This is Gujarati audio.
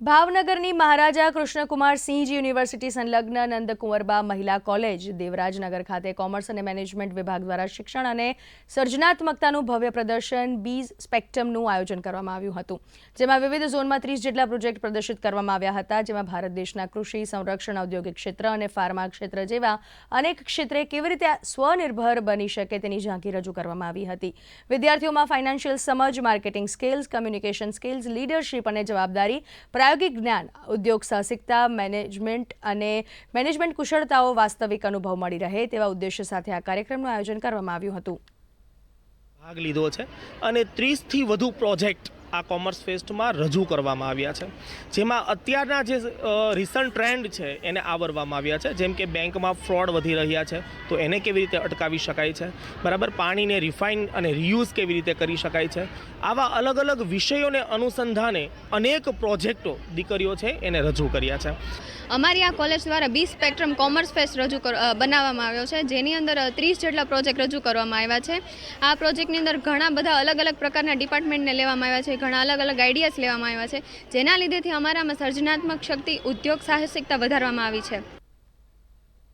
ભાવનગરની મહારાજા કૃષ્ણકુમારસિંહજી યુનિવર્સિટી સંલગ્ન નંદકુંવરબા મહિલા કોલેજ દેવરાજનગર ખાતે કોમર્સ અને મેનેજમેન્ટ વિભાગ દ્વારા શિક્ષણ અને સર્જનાત્મકતાનું ભવ્ય પ્રદર્શન બીઝ સ્પેક્ટ્રમનું આયોજન કરવામાં આવ્યું હતું, જેમાં વિવિધ ઝોનમાં 30 જેટલા પ્રોજેક્ટ પ્રદર્શિત કરવામાં આવ્યા હતા, જેમાં ભારત દેશના કૃષિ, સંરક્ષણ, ઔદ્યોગિક ક્ષેત્ર અને ફાર્મા ક્ષેત્ર જેવા અનેક ક્ષેત્રે કેવી રીતે સ્વનિર્ભર બની શકે તેની ઝાંખી રજૂ કરવામાં આવી હતી। વિદ્યાર્થીઓમાં ફાઇનાન્શિયલ સમજ, marketing skills, communication skills, leadership અને જવાબદારી, પ્રાયોગિક જ્ઞાન, ઉદ્યોગ સાહસિકતા, મેનેજમેન્ટ કુશળતાઓ વાસ્તવિક અનુભવ મળી રહે તેવા ઉદ્દેશ્ય સાથે આ કાર્યક્રમનું આયોજન કરવામાં આવ્યું હતું। ભાગ લીધો છે અને 30થી વધુ પ્રોજેક્ટ આ કોમર્સ ફેસ્ટમાં રજૂ કરવામાં આવ્યા છે, જેમાં અત્યારના જે રિસન્ટ ટ્રેન્ડ છે એને આવરવામાં આવ્યા છે, જેમ કે બેંકમાં ફ્રોડ વધી રહ્યા છે તો એને કેવી રીતે અટકાવી શકાય છે, બરાબર, પાણીને રિફાઇન અને રિયુઝ કેવી રીતે કરી શકાય છે, આવા અલગ અલગ વિષયોને અનુસંધાને અનેક પ્રોજેક્ટો દીકરીઓ છે એને રજૂ કર્યા છે। અમારી આ કોલેજ દ્વારા બીઝ સ્પેક્ટ્રમ કોમર્સ ફેસ્ટ બનાવવામાં આવ્યો છે, જેની અંદર 30 જેટલા પ્રોજેક્ટ રજૂ કરવામાં આવ્યા છે। આ પ્રોજેક્ટની અંદર ઘણા બધા અલગ અલગ પ્રકારના ડિપાર્ટમેન્ટને લેવામાં આવ્યા છે, ઘણા અલગ અલગ આઈડિયાઝ લેવામાં આવ્યા છે, જેના લીધેથી અમારામાં સર્જનાત્મક શક્તિ, ઉદ્યોગ સાહસિકતા વધારવામાં આવી છે।